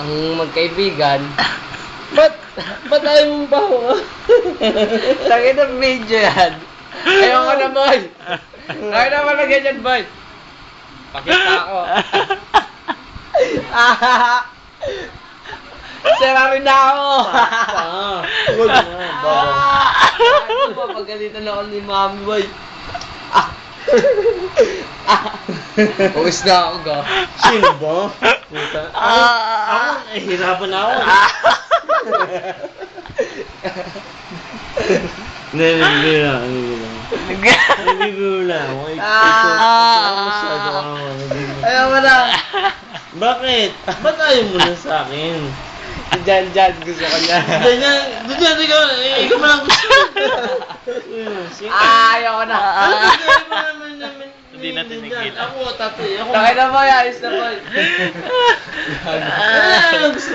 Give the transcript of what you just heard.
ang magkaibigan, ba't ayaw mong baho? Tangin ng video yan. Ayaw ko na, boy. Ayaw naman na ganyan, boy. Pakita ako. Sira rin na ako. Huwag na, bago. Ano ba, pagalitan ako ni mami, boy. Uwis na ako, ga. Sino ba? Puta. Ako, hirapan na ako. Nalibiro lang. Nalibiro lang. Ayaw mo na. Bakit? Ba't ayaw mo na sa akin? Diyan, gusto ko niya. Diyan, ikaw pa lang gusto. Ayaw ko na. Hindi natin nagkita. Ako, tatay. Takay na, boy. Ayos na, boy. Gusto